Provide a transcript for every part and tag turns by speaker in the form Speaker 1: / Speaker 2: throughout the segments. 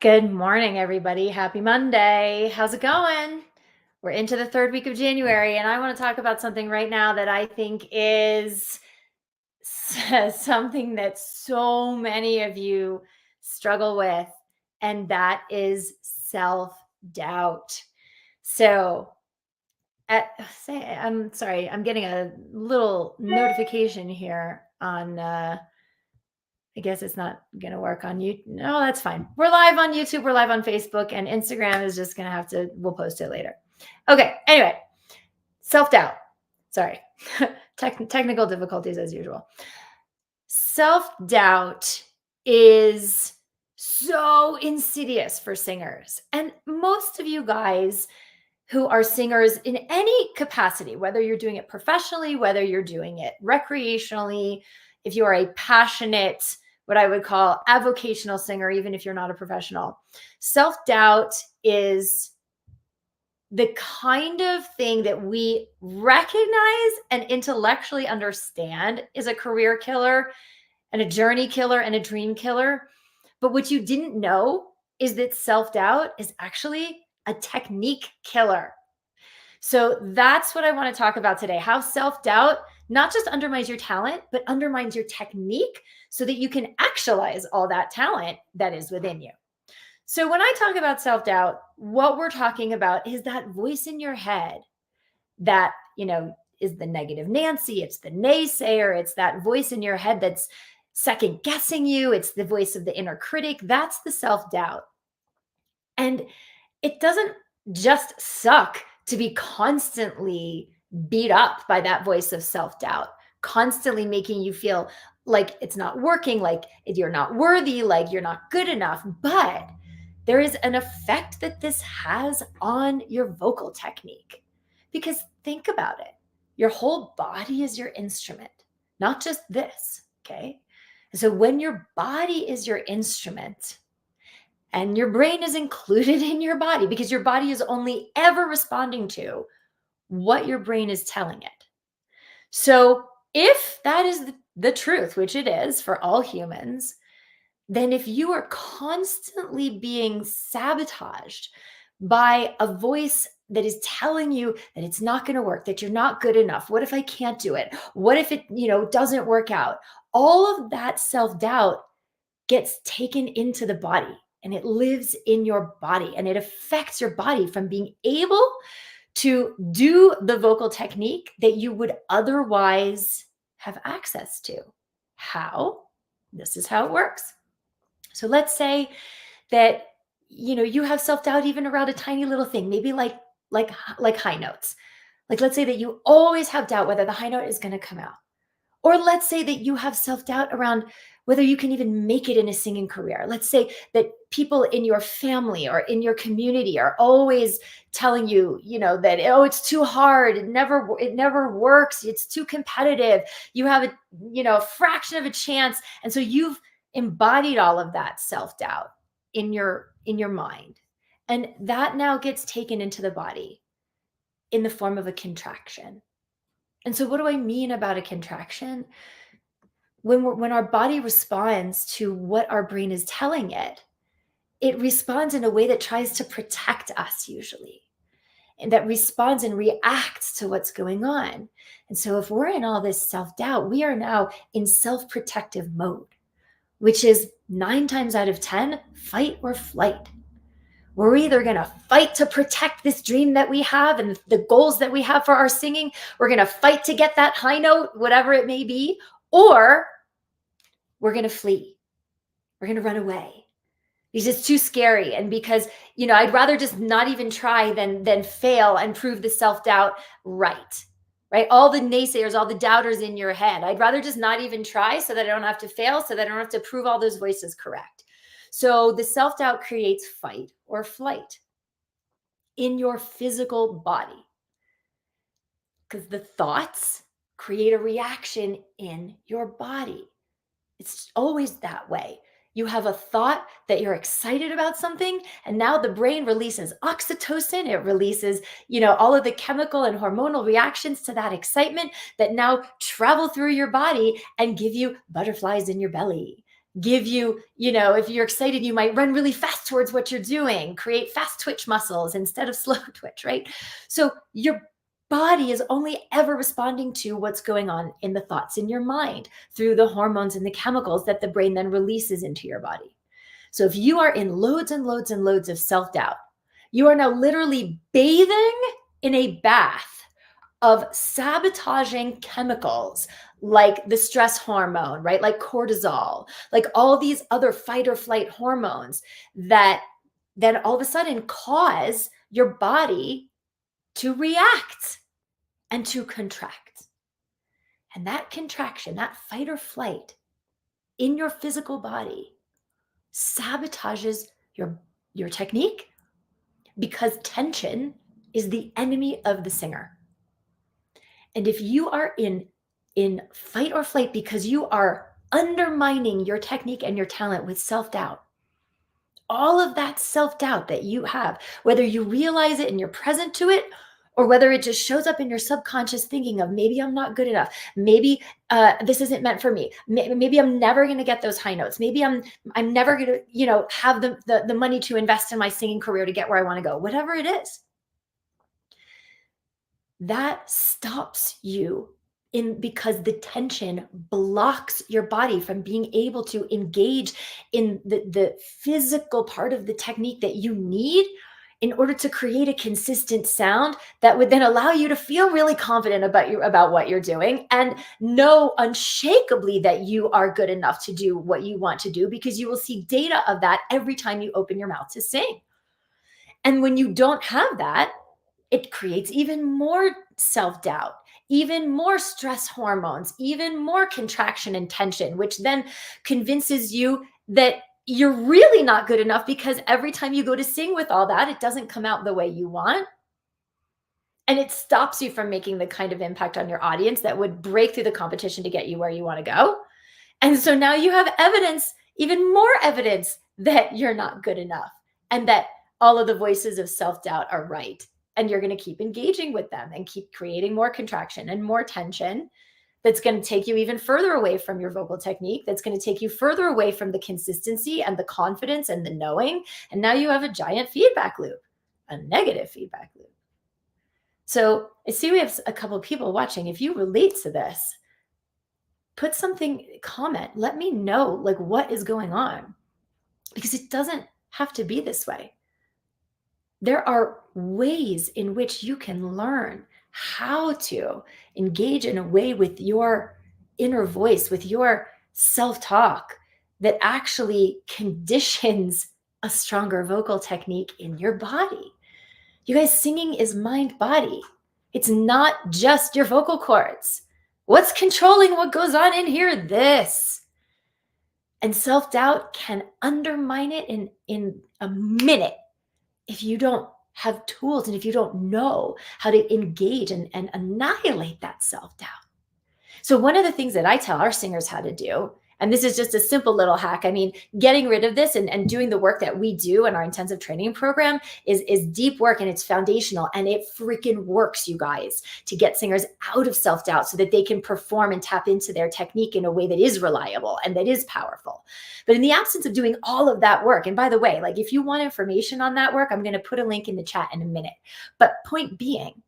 Speaker 1: Good morning, everybody. Happy Monday. How's it going? We're into the third week of January, and I want to talk about something right now that I think is something that so many of you struggle with, and that is self-doubt. So, I'm sorry, I'm getting a little notification here on I guess it's not going to work on you. No, that's fine. We're live on YouTube. We're live on Facebook, and Instagram is just going to have to, we'll post it later. Okay. Anyway, self-doubt. Sorry. Technical difficulties as usual. Self-doubt is so insidious for singers. And most of you guys who are singers in any capacity, whether you're doing it professionally, whether you're doing it recreationally, if you are a passionate, what I would call avocational singer, even if you're not a professional, self-doubt is the kind of thing that we recognize and intellectually understand is a career killer and a journey killer and a dream killer. But what you didn't know is that self-doubt is actually a technique killer. So that's what I want to talk about today, how self-doubt not just undermines your talent, but undermines your technique so that you can actualize all that talent that is within you. So when I talk about self-doubt, what we're talking about is that voice in your head that, is the negative Nancy, it's the naysayer, it's that voice in your head that's second guessing you, it's the voice of the inner critic, that's the self-doubt. And it doesn't just suck to be constantly beat up by that voice of self-doubt, constantly making you feel like it's not working, like you're not worthy, like you're not good enough. But there is an effect that this has on your vocal technique. Because think about it, your whole body is your instrument, not just this, okay? So when your body is your instrument, and your brain is included in your body because your body is only ever responding to what your brain is telling it. So, if that is the truth, which it is for all humans, then if you are constantly being sabotaged by a voice that is telling you that it's not going to work, that you're not good enough, what if I can't do it? What if it, doesn't work out? All of that self-doubt gets taken into the body and it lives in your body and it affects your body from being able to do the vocal technique that you would otherwise have access to. How? This is how it works. So let's say that you have self-doubt even around a tiny little thing, maybe like high notes. Like let's say that you always have doubt whether the high note is going to come out. Or let's say that you have self-doubt around whether you can even make it in a singing career. Let's say that people in your family or in your community are always telling you, that, oh, it's too hard. It never works. It's too competitive. You have a fraction of a chance. And so you've embodied all of that self-doubt in your mind. And that now gets taken into the body in the form of a contraction. And so what do I mean about a contraction? When our body responds to what our brain is telling it, it responds in a way that tries to protect us usually, and that responds and reacts to what's going on. And so if we're in all this self-doubt, we are now in self-protective mode, which is 9 times out of 10, fight or flight. We're either going to fight to protect this dream that we have and the goals that we have for our singing. We're going to fight to get that high note, whatever it may be, or we're going to flee. We're going to run away because it's too scary. And because, I'd rather just not even try than fail and prove the self-doubt right? All the naysayers, all the doubters in your head. I'd rather just not even try so that I don't have to fail, so that I don't have to prove all those voices correct. So the self-doubt creates fight or flight in your physical body because the thoughts create a reaction in your body. It's always that way. You have a thought that you're excited about something, and now the brain releases oxytocin. It releases, all of the chemical and hormonal reactions to that excitement that now travel through your body and give you butterflies in your belly. give you, if you're excited, you might run really fast towards what you're doing, create fast twitch muscles instead of slow twitch, right? So your body is only ever responding to what's going on in the thoughts in your mind through the hormones and the chemicals that the brain then releases into your body. So if you are in loads and loads and loads of self-doubt, you are now literally bathing in a bath of sabotaging chemicals like the stress hormone, right? Like cortisol, like all these other fight or flight hormones that then all of a sudden cause your body to react and to contract. And that contraction, that fight or flight in your physical body sabotages your technique, because tension is the enemy of the singer. And if you are in fight or flight because you are undermining your technique and your talent with self-doubt, all of that self-doubt that you have, whether you realize it and you're present to it, or whether it just shows up in your subconscious thinking of maybe I'm not good enough, maybe this isn't meant for me, maybe I'm never going to get those high notes, maybe I'm never going to have the money to invest in my singing career to get where I want to go, whatever it is, that stops you because the tension blocks your body from being able to engage in the physical part of the technique that you need in order to create a consistent sound that would then allow you to feel really confident about what you're doing and know unshakably that you are good enough to do what you want to do, because you will see data of that every time you open your mouth to sing. And when you don't have that, it creates even more self-doubt, even more stress hormones, even more contraction and tension, which then convinces you that you're really not good enough, because every time you go to sing with all that, it doesn't come out the way you want. And it stops you from making the kind of impact on your audience that would break through the competition to get you where you want to go. And so now you have evidence, even more evidence, that you're not good enough and that all of the voices of self-doubt are right. And you're going to keep engaging with them and keep creating more contraction and more tension that's going to take you even further away from your vocal technique, that's going to take you further away from the consistency and the confidence and the knowing. And now you have a giant feedback loop, a negative feedback loop. So I see we have a couple of people watching. If you relate to this, put something, comment, let me know like what is going on, because it doesn't have to be this way. There are ways in which you can learn how to engage in a way with your inner voice, with your self-talk, that actually conditions a stronger vocal technique in your body. You guys, singing is mind body. It's not just your vocal cords. What's controlling what goes on in here? This. And self-doubt can undermine it in a minute if you don't have tools and if you don't know how to engage and annihilate that self-doubt. So one of the things that I tell our singers how to do, and this is just a simple little hack. I mean, getting rid of this and doing the work that we do in our intensive training program is deep work, and it's foundational, and it freaking works, you guys, to get singers out of self-doubt so that they can perform and tap into their technique in a way that is reliable and that is powerful. But in the absence of doing all of that work, and by the way, like if you want information on that work, I'm going to put a link in the chat in a minute. But point being,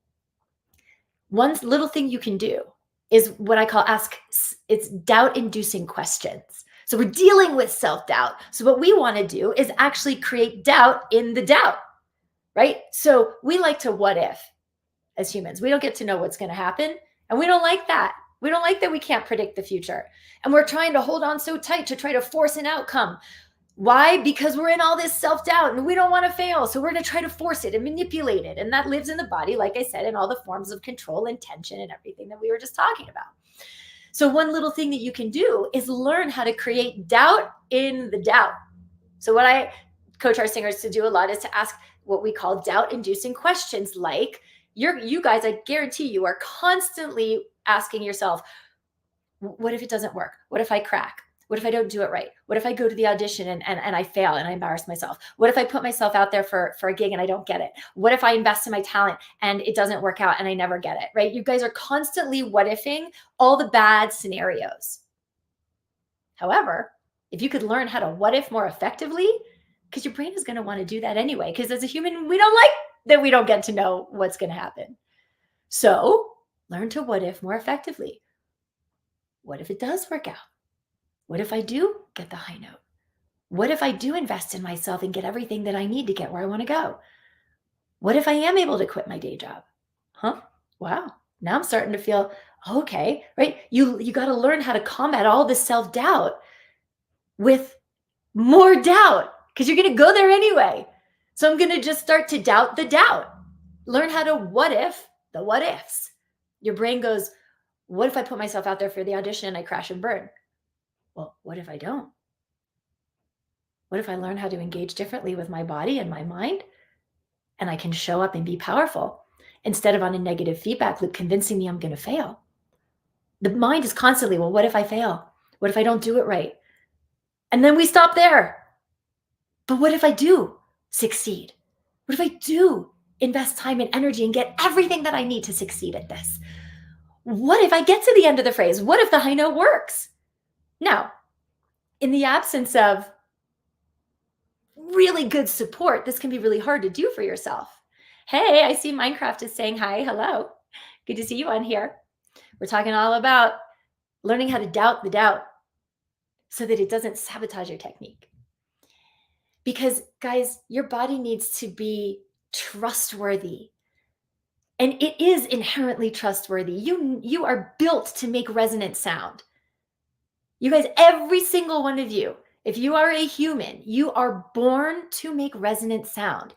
Speaker 1: one little thing you can do is what I call it's doubt-inducing questions. So we're dealing with self-doubt. So what we want to do is actually create doubt in the doubt, right? So we like to what if as humans. We don't get to know what's going to happen. And we don't like that. We don't like that we can't predict the future. And we're trying to hold on so tight to try to force an outcome. Why? Because we're in all this self-doubt and we don't want to fail. So we're going to try to force it and manipulate it. And that lives in the body, like I said, in all the forms of control and tension and everything that we were just talking about. So one little thing that you can do is learn how to create doubt in the doubt. So what I coach our singers to do a lot is to ask what we call doubt-inducing questions, like you guys, I guarantee you are constantly asking yourself, what if it doesn't work? What if I crack? What if I don't do it right? What if I go to the audition and I fail and I embarrass myself? What if I put myself out there for a gig and I don't get it? What if I invest in my talent and it doesn't work out and I never get it, right? You guys are constantly what ifing all the bad scenarios. However, If you could learn how to what if more effectively, because your brain is going to want to do that anyway. Because as a human, we don't like that we don't get to know what's going to happen. So learn to what if more effectively. What if it does work out? What if I do get the high note? What if I do invest in myself and get everything that I need to get where I want to go? What if I am able to quit my day job? Huh? Wow. Now I'm starting to feel okay, right? You got to learn how to combat all this self-doubt with more doubt because you're going to go there anyway. So I'm going to just start to doubt the doubt. Learn how to what if the what ifs. Your brain goes, what if I put myself out there for the audition and I crash and burn? Well, what if I don't? What if I learn how to engage differently with my body and my mind and I can show up and be powerful instead of on a negative feedback loop convincing me I'm going to fail? The mind is constantly, well, what if I fail? What if I don't do it right? And then we stop there. But what if I do succeed? What if I do invest time and energy and get everything that I need to succeed at this? What if I get to the end of the phrase? What if the high note works? Now, in the absence of really good support, this can be really hard to do for yourself. Hey, I see Minecraft is saying hi. Hello. Good to see you on here. We're talking all about learning how to doubt the doubt so that it doesn't sabotage your technique. Because, guys, your body needs to be trustworthy. And it is inherently trustworthy. You are built to make resonant sound. You guys, every single one of you, if you are a human, you are born to make resonant sound.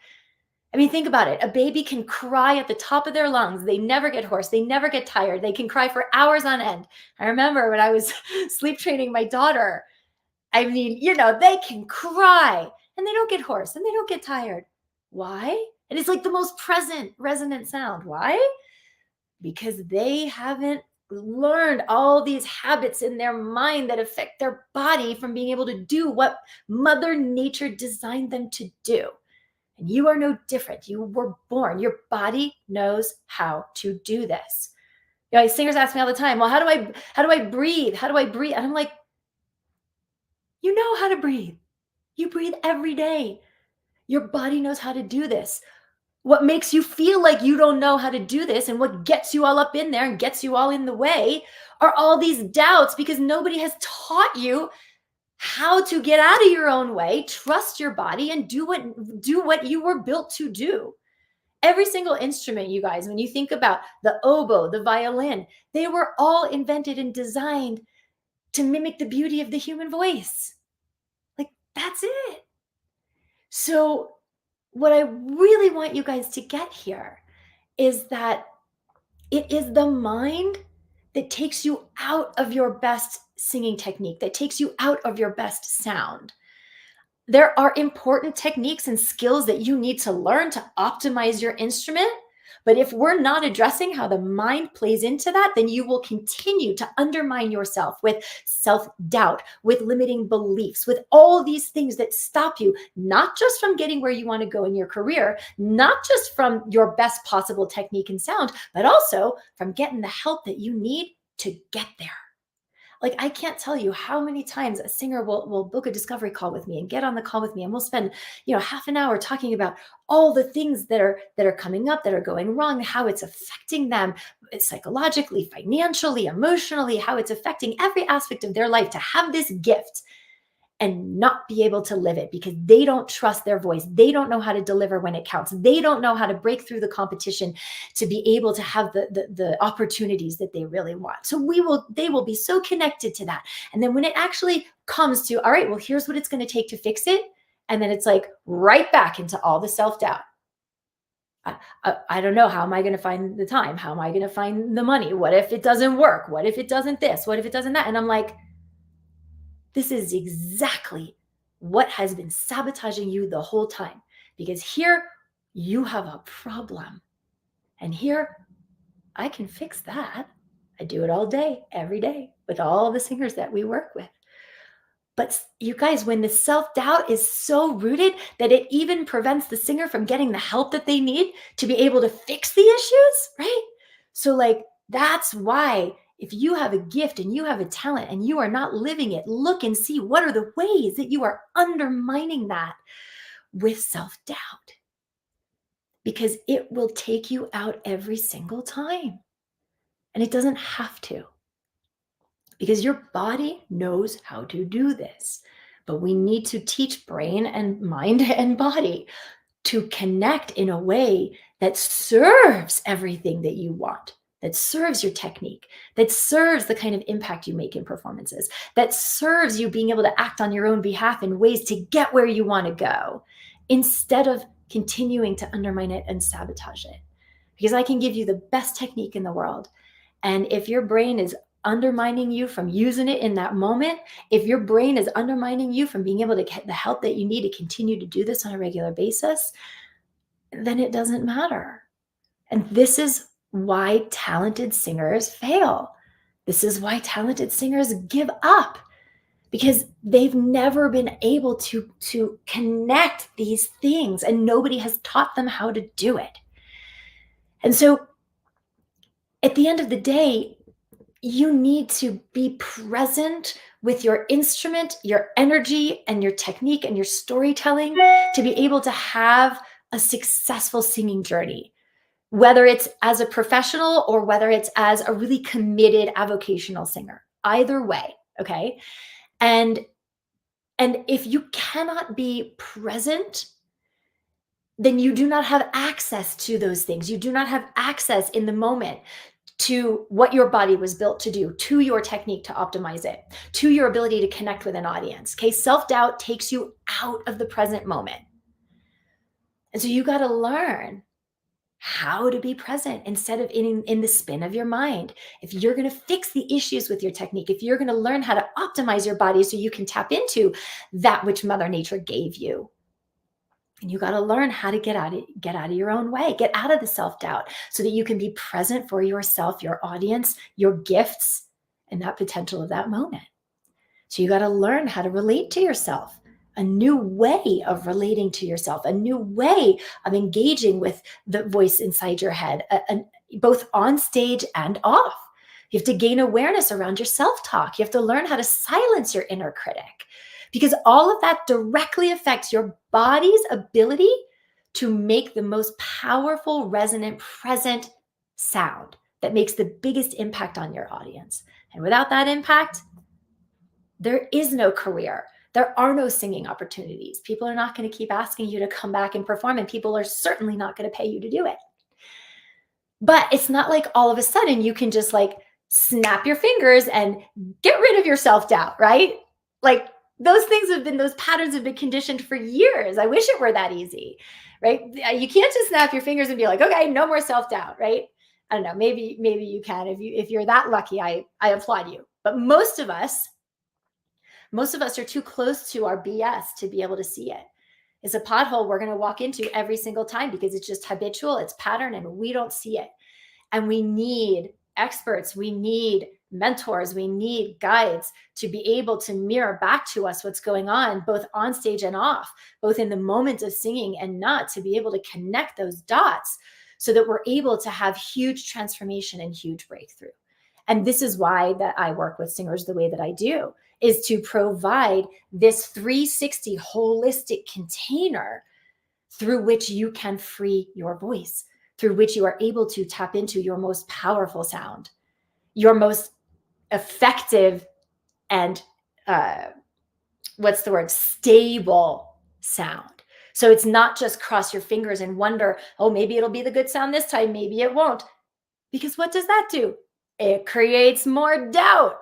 Speaker 1: I mean, think about it. A baby can cry at the top of their lungs. They never get hoarse. They never get tired. They can cry for hours on end. I remember when I was sleep training my daughter. I mean, they can cry and they don't get hoarse and they don't get tired. Why? And it's like the most present resonant sound. Why? Because they haven't learned all these habits in their mind that affect their body from being able to do what Mother Nature designed them to do. And you are no different. You were born. Your body knows how to do this. Singers ask me all the time, well, how do I breathe? How do I breathe? And I'm like, you know how to breathe. You breathe every day. Your body knows how to do this. What makes you feel like you don't know how to do this and what gets you all up in there and gets you all in the way are all these doubts because nobody has taught you how to get out of your own way, trust your body, and do what you were built to do. Every single instrument, you guys, when you think about the oboe, the violin, they were all invented and designed to mimic the beauty of the human voice. Like, that's it. So what I really want you guys to get here is that it is the mind that takes you out of your best singing technique, that takes you out of your best sound. There are important techniques and skills that you need to learn to optimize your instrument. But if we're not addressing how the mind plays into that, then you will continue to undermine yourself with self-doubt, with limiting beliefs, with all these things that stop you, not just from getting where you want to go in your career, not just from your best possible technique and sound, but also from getting the help that you need to get there. Like, I can't tell you how many times a singer will book a discovery call with me and get on the call with me, and we'll spend, half an hour talking about all the things that are coming up, that are going wrong, how it's affecting them psychologically, financially, emotionally, how it's affecting every aspect of their life to have this gift and not be able to live it because they don't trust their voice. They don't know how to deliver when it counts. They don't know how to break through the competition to be able to have the opportunities that they really want. So they will be so connected to that. And then when it actually comes to, all right, well, here's what it's going to take to fix it. And then it's like right back into all the self-doubt. I don't know. How am I going to find the time? How am I going to find the money? What if it doesn't work? What if it doesn't this? What if it doesn't that? And I'm like, this is exactly what has been sabotaging you the whole time, because here you have a problem and here I can fix that. I do it all day, every day with all the singers that we work with. But you guys, when the self-doubt is so rooted that it even prevents the singer from getting the help that they need to be able to fix the issues, right? So like, that's why If you have a gift and you have a talent and you are not living it, look and see what are the ways that you are undermining that with self-doubt, because it will take you out every single time. And it doesn't have to, because your body knows how to do this. But we need to teach brain and mind and body to connect in a way that serves everything that you want, that serves your technique, that serves the kind of impact you make in performances, that serves you being able to act on your own behalf in ways to get where you want to go, instead of continuing to undermine it and sabotage it. Because I can give you the best technique in the world, and if your brain is undermining you from using it in that moment, if your brain is undermining you from being able to get the help that you need to continue to do this on a regular basis, then it doesn't matter. And this is why talented singers fail. This is why talented singers give up, because they've never been able to connect these things, and nobody has taught them how to do it. And so at the end of the day, you need to be present with your instrument, your energy, and your technique and your storytelling to be able to have a successful singing journey, whether it's as a professional or whether it's as a really committed avocational singer. Either way, okay? And if you cannot be present, then you do not have access to those things. You do not have access in the moment to what your body was built to do, to your technique to optimize it, to your ability to connect with an audience. Okay, self-doubt takes you out of the present moment. And so you got to learn how to be present instead of in the spin of your mind. If you're going to fix the issues with your technique, if you're going to learn how to optimize your body so you can tap into that which Mother Nature gave you, and you got to learn how to get out of your own way, get out of the self-doubt so that you can be present for yourself, your audience, your gifts, and that potential of that moment. So you got to learn how to relate to yourself, a new way of relating to yourself, a new way of engaging with the voice inside your head, both on stage and off. You have to gain awareness around your self-talk. You have to learn how to silence your inner critic, because all of that directly affects your body's ability to make the most powerful, resonant, present sound that makes the biggest impact on your audience. And without that impact, there is no career. There are no singing opportunities. People are not going to keep asking you to come back and perform, and people are certainly not going to pay you to do it. But it's not like all of a sudden you can just like snap your fingers and get rid of your self-doubt, right? Like those patterns have been conditioned for years. I wish it were that easy, right? You can't just snap your fingers and be like, okay, no more self-doubt, right? I don't know, maybe you can. If you're that lucky, I applaud you. But most of us are too close to our BS to be able to see it. It's a pothole we're going to walk into every single time because it's just habitual, it's pattern, and we don't see it. And we need experts, we need mentors, we need guides to be able to mirror back to us what's going on, both on stage and off, both in the moment of singing and not, to be able to connect those dots so that we're able to have huge transformation and huge breakthrough. And this is why that I work with singers the way that I do, is to provide this 360 holistic container through which you can free your voice, through which you are able to tap into your most powerful sound, your most effective and stable sound. So it's not just cross your fingers and wonder, oh, maybe it'll be the good sound this time, maybe it won't. Because what does that do? It creates more doubt.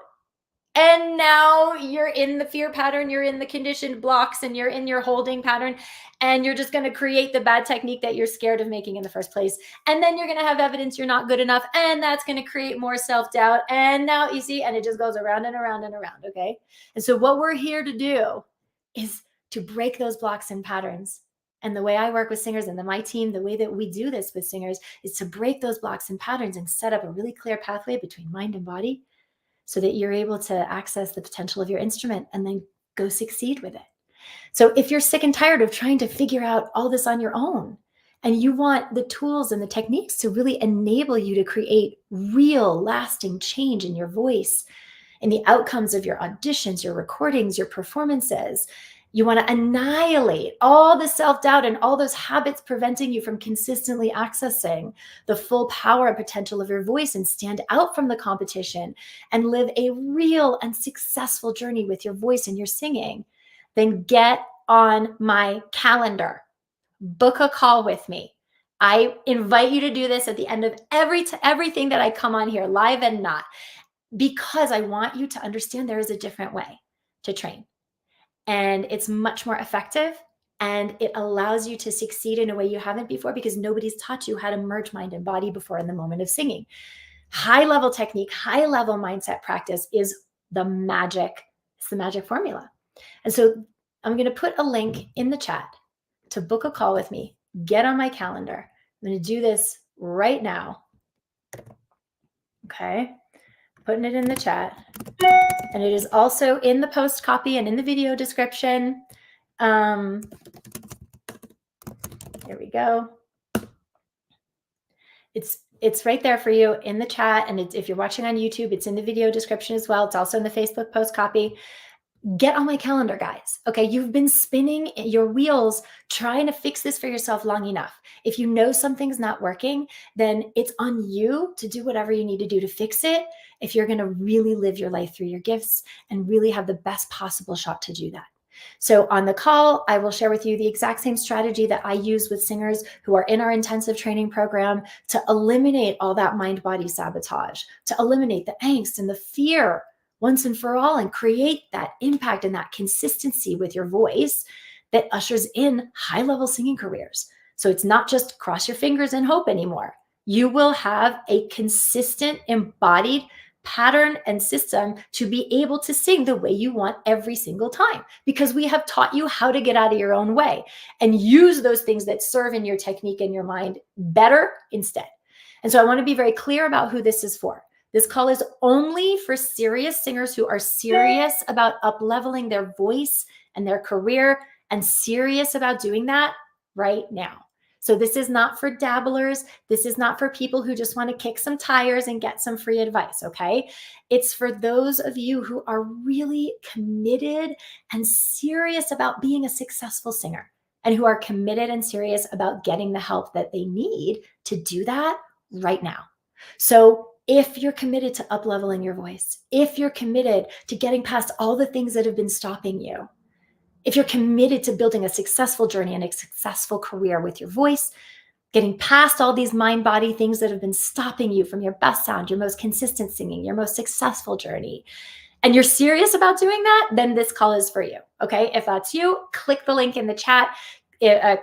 Speaker 1: And now you're in the fear pattern, you're in the conditioned blocks, and you're in your holding pattern, and you're just going to create the bad technique that you're scared of making in the first place. And then you're going to have evidence you're not good enough, and that's going to create more self-doubt. And now you see, and it just goes around and around and around, okay? And so what we're here to do is to break those blocks and patterns. And the way I work with singers and my team, the way that we do this with singers is to break those blocks and patterns and set up a really clear pathway between mind and body, so that you're able to access the potential of your instrument and then go succeed with it. So if you're sick and tired of trying to figure out all this on your own And you want the tools and the techniques to really enable you to create real, lasting change in your voice, in the outcomes of your auditions, your recordings, your performances. You want to annihilate all the self-doubt and all those habits preventing you from consistently accessing the full power and potential of your voice, and stand out from the competition and live a real and successful journey with your voice and your singing. Then get on my calendar. Book a call with me. I invite you to do this at the end of everything that I come on here, live and not, because I want you to understand there is a different way to train, and it's much more effective, and it allows you to succeed in a way you haven't before, because nobody's taught you how to merge mind and body before in the moment of singing. High level technique, high level mindset practice is the magic. It's the magic formula. And so I'm going to put a link in the chat to book a call with me. Get on my calendar. I'm going to do this right now. Okay. Putting it in the chat. And it is also in the post copy and in the video description. Here we go. It's right there for you in the chat. And if you're watching on YouTube, it's in the video description as well. It's also in the Facebook post copy. Get on my calendar, guys. Okay, you've been spinning your wheels trying to fix this for yourself long enough. If you know something's not working, then it's on you to do whatever you need to do to fix it, if you're going to really live your life through your gifts and really have the best possible shot to do that. So on the call, I will share with you the exact same strategy that I use with singers who are in our intensive training program to eliminate all that mind-body sabotage, to eliminate the angst and the fear once and for all, and create that impact and that consistency with your voice that ushers in high-level singing careers. So it's not just cross your fingers and hope anymore. You will have a consistent, embodied pattern and system to be able to sing the way you want every single time, because we have taught you how to get out of your own way and use those things that serve in your technique and your mind better instead. And so I want to be very clear about who this is for. This call is only for serious singers who are serious about up-leveling their voice and their career, and serious about doing that right now. So this is not for dabblers. This is not for people who just want to kick some tires and get some free advice, okay? It's for those of you who are really committed and serious about being a successful singer, and who are committed and serious about getting the help that they need to do that right now. So if you're committed to up-leveling your voice, if you're committed to getting past all the things that have been stopping you, if you're committed to building a successful journey and a successful career with your voice, getting past all these mind-body things that have been stopping you from your best sound, your most consistent singing, your most successful journey, and you're serious about doing that, then this call is for you, okay? If that's you, click the link in the chat,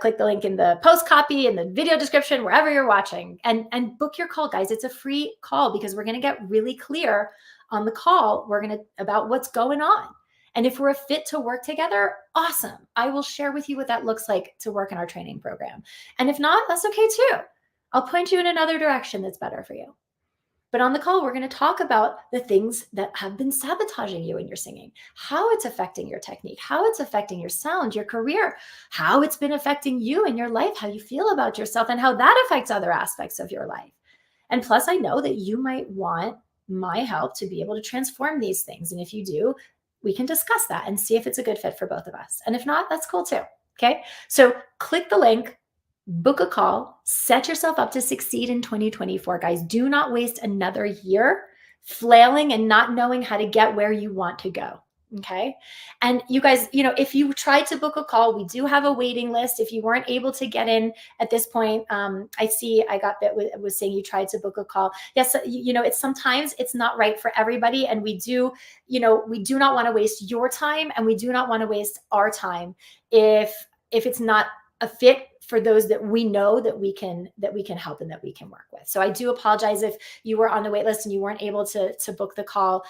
Speaker 1: click the link in the post copy, in the video description, wherever you're watching, and book your call, guys. It's a free call, because we're going to get really clear on the call. About what's going on. And if we're a fit to work together, awesome. I will share with you what that looks like to work in our training program. And if not, that's okay too. I'll point you in another direction that's better for you. But on the call, we're going to talk about the things that have been sabotaging you in your singing, how it's affecting your technique, how it's affecting your sound, your career, how it's been affecting you in your life, how you feel about yourself, and how that affects other aspects of your life. And plus, I know that you might want my help to be able to transform these things. And if you do, we can discuss that and see if it's a good fit for both of us. And if not, that's cool too. Okay. So click the link, book a call, set yourself up to succeed in 2024, guys. Do not waste another year flailing and not knowing how to get where you want to go. Okay. And you guys, if you tried to book a call, we do have a waiting list. If you weren't able to get in at this point, I see I got that was saying you tried to book a call. Yes. It's sometimes it's not right for everybody. And we do not want to waste your time, and we do not want to waste our time if it's not a fit for those that we know that we can help and that we can work with. So I do apologize if you were on the wait list and you weren't able to book the call.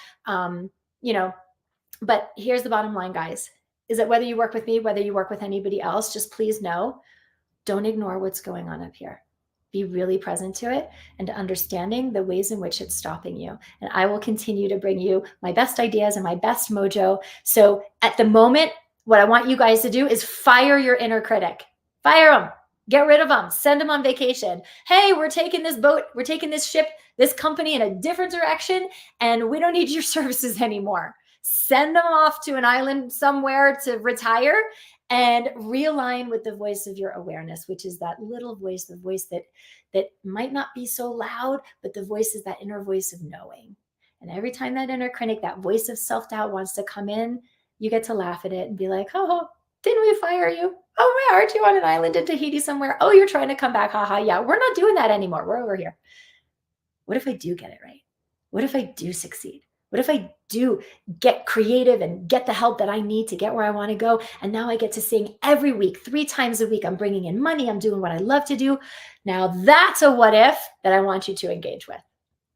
Speaker 1: But here's the bottom line, guys, is that whether you work with me, whether you work with anybody else, just please know, don't ignore what's going on up here. Be really present to it and to understanding the ways in which it's stopping you. And I will continue to bring you my best ideas and my best mojo. So at the moment, what I want you guys to do is fire your inner critic. Fire them. Get rid of them. Send them on vacation. Hey, we're taking this boat, we're taking this ship, this company in a different direction, and we don't need your services anymore. Send them off to an island somewhere to retire and realign with the voice of your awareness, which is that little voice, the voice that might not be so loud, but the voice is that inner voice of knowing. And every time that inner critic, that voice of self-doubt wants to come in, you get to laugh at it and be like, oh, didn't we fire you? Oh, where aren't you on an island in Tahiti somewhere? Oh, you're trying to come back. Haha. Yeah, we're not doing that anymore. We're over here. What if I do get it right? What if I do succeed? What if I do get creative and get the help that I need to get where I want to go? And now I get to sing every week, 3 times a week. I'm bringing in money. I'm doing what I love to do. Now that's a what if that I want you to engage with.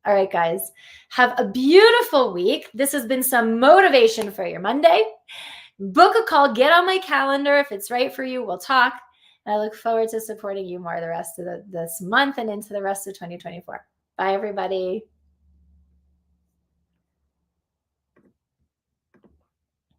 Speaker 1: All right, guys, have a beautiful week. This has been some motivation for your Monday. Book a call, get on my calendar. If it's right for you, we'll talk. And I look forward to supporting you more the rest of this month and into the rest of 2024. Bye, everybody.